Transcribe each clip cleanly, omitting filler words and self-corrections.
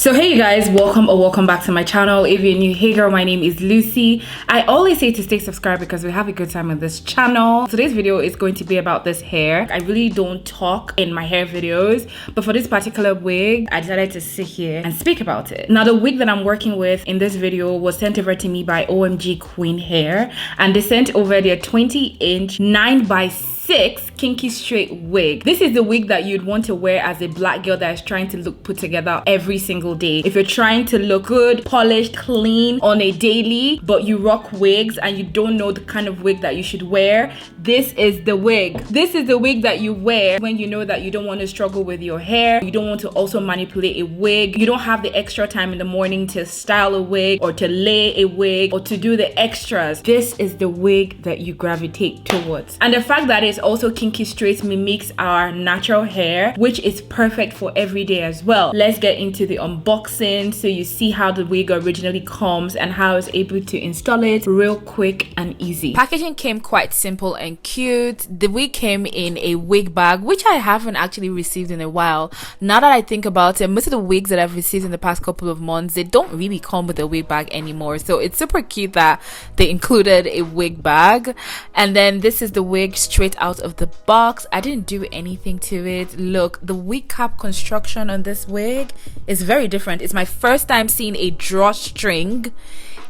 So hey you guys, welcome back to my channel. If you're new, hey girl, my name is Lucy. I always say to stay subscribed because we have a good time on this channel. Today's video is going to be about this hair. I really don't talk in my hair videos, but for this particular wig, I decided to sit here and speak about it. Now the wig that I'm working with in this video was sent over to me by OMGQUEEN hair, and they sent over their 20-inch 9x6 kinky straight wig. This is the wig that you'd want to wear as a black girl that is trying to look put together every single day. If you're trying to look good, polished, clean on a daily, but you rock wigs and you don't know the kind of wig that you should wear, this is the wig. This is the wig that you wear when you know that you don't want to struggle with your hair, you don't want to also manipulate a wig, you don't have the extra time in the morning to style a wig or to lay a wig or to do the extras. This is the wig that you gravitate towards. And the fact that it's also kinky straight mimics our natural hair, which is perfect for every day as well. Let's get into the unboxing so you see how the wig originally comes and how I was able to install it real quick and easy. Packaging came quite simple and cute. The wig came in a wig bag, which I haven't actually received in a while. Now that I think about it, most of the wigs that I've received in the past couple of months, they don't really come with a wig bag anymore. So it's super cute that they included a wig bag. And then this is the wig straight out of the box. I didn't do anything to it. Look, the wig cap construction on this wig is very different. It's my first time seeing a drawstring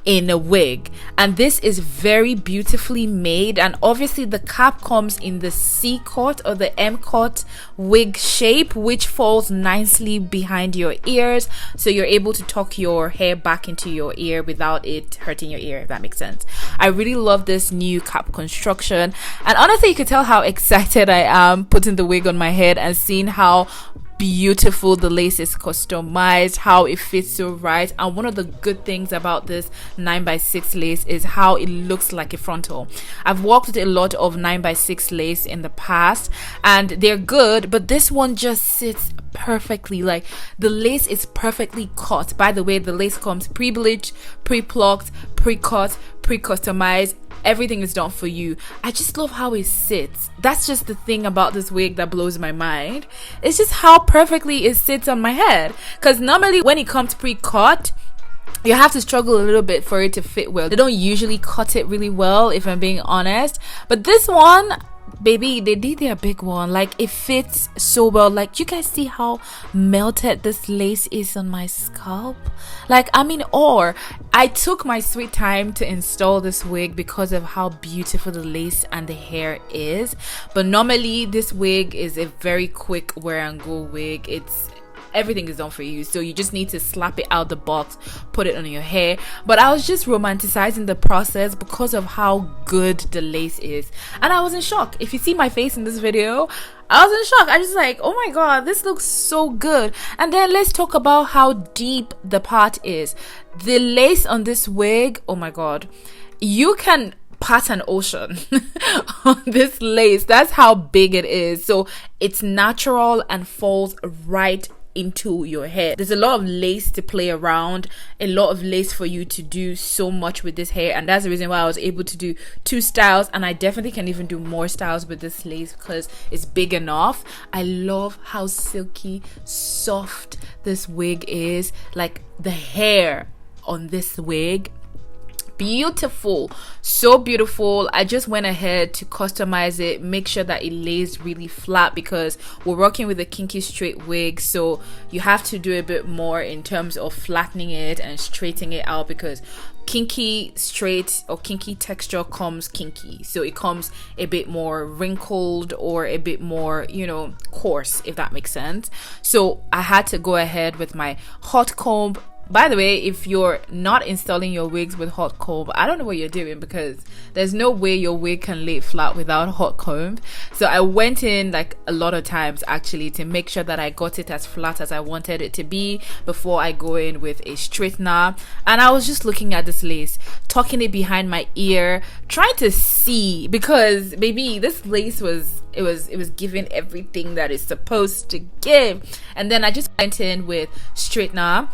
in a wig, and this is very beautifully made. And obviously the cap comes in the C cut or the M cut wig shape, which falls nicely behind your ears, so you're able to tuck your hair back into your ear without it hurting your ear, if that makes sense. I really love this new cap construction, and honestly you could tell how excited I am putting the wig on my head and seeing how beautiful the lace is customized, how it fits so right. And one of the good things about this 9x6 lace is how it looks like a frontal. I've worked with a lot of 9x6 lace in the past and they're good, but this one just sits perfectly. Like, the lace is perfectly cut. By the way, the lace comes pre-bleached, pre-plucked, pre-cut, pre-customized. Everything is done for you. I just love how it sits. That's just the thing about this wig that blows my mind. It's just how perfectly it sits on my head, because normally when it comes pre-cut, you have to struggle a little bit for it to fit well. They don't usually cut it really well, if I'm being honest, but this one, baby, they did their big one. Like, it fits so well. Like, you guys see how melted this lace is on my scalp? Like, I'm in awe. I took my sweet time to install this wig because of how beautiful the lace and the hair is. But normally this wig is a very quick wear and go wig. Everything is done for you, so you just need to slap it out the box, put it on your hair. But I was just romanticizing the process because of how good the lace is, and I was in shock. If you see my face in this video, I was in shock. I just like, oh my god, this looks so good. And then let's talk about how deep the part is. The lace on this wig, oh my god, you can part an ocean on this lace. That's how big it is. So it's natural and falls right into your hair. There's a lot of lace to play around, a lot of lace for you to do so much with this hair, and that's the reason why I was able to do 2 styles, and I definitely can even do more styles with this lace because it's big enough. I love how silky soft this wig is. Like, the hair on this wig, beautiful, so beautiful. I just went ahead to customize it, make sure that it lays really flat because we're working with a kinky straight wig, so you have to do a bit more in terms of flattening it and straightening it out, because kinky straight or kinky texture comes kinky, so it comes a bit more wrinkled or a bit more, you know, coarse, if that makes sense. So I had to go ahead with my hot comb. By the way, if you're not installing your wigs with hot comb, I don't know what you're doing, because there's no way your wig can lay flat without hot comb. So I went in like a lot of times actually to make sure that I got it as flat as I wanted it to be before I go in with a straightener. And I was just looking at this lace, tucking it behind my ear, trying to see, because baby, this lace was giving everything that it's supposed to give. And then I just went in with straightener.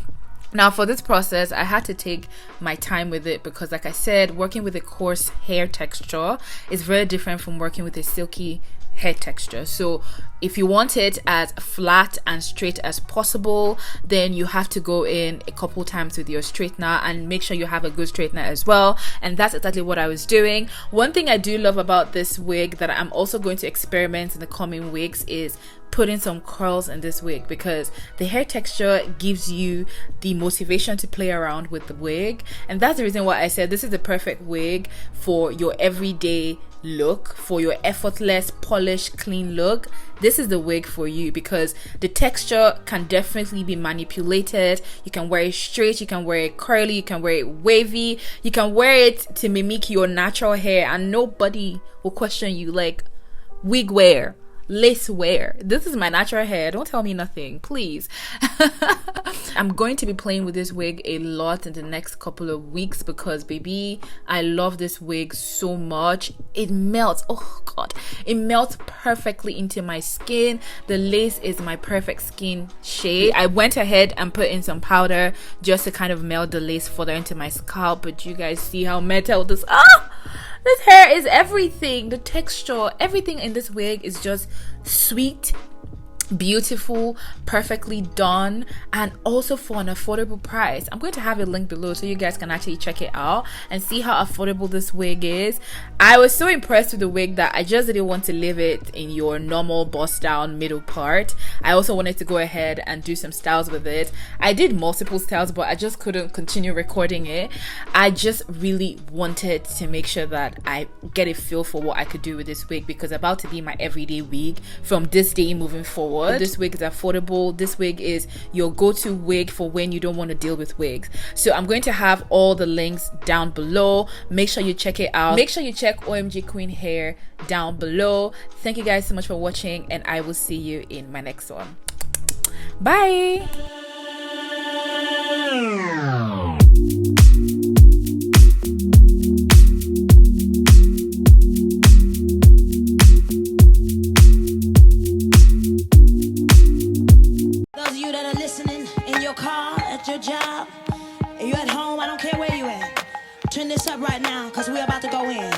Now for this process, I had to take my time with it because, like I said, working with a coarse hair texture is very different from working with a silky hair texture. So if you want it as flat and straight as possible, then you have to go in a couple times with your straightener, and make sure you have a good straightener as well. And that's exactly what I was doing. One thing I do love about this wig that I'm also going to experiment in the coming weeks is putting some curls in this wig, because the hair texture gives you the motivation to play around with the wig. And that's the reason why I said this is the perfect wig for your everyday look, for your effortless, polished, clean look. This is the wig for you, because the texture can definitely be manipulated. You can wear it straight, you can wear it curly, you can wear it wavy, you can wear it to mimic your natural hair, and nobody will question you. Like, wig wear, lace wear, this is my natural hair, don't tell me nothing, please. I'm going to be playing with this wig a lot in the next couple of weeks, because baby, I love this wig so much. It melts, oh god, it melts perfectly into my skin. The lace is my perfect skin shade. I went ahead and put in some powder just to kind of melt the lace further into my scalp, but you guys see how metal this, this hair is everything. The texture, everything in this wig is just sweet, beautiful, perfectly done, and also for an affordable price. I'm going to have a link below so you guys can actually check it out and see how affordable this wig is. I was so impressed with the wig that I just didn't want to leave it in your normal bust down middle part. I also wanted to go ahead and do some styles with it. I did multiple styles, but I just couldn't continue recording it. I just really wanted to make sure that I get a feel for what I could do with this wig, because it's about to be my everyday wig from this day moving forward. This wig is affordable. This wig is your go-to wig for when you don't want to deal with wigs. So I'm going to have all the links down below. Make sure you check it out. Make sure you check OMG Queen hair down below. Thank you guys so much for watching, and I will see you in my next one. Bye. Your job, and you at home, I don't care where you at. Turn this up right now, because we're about to go in.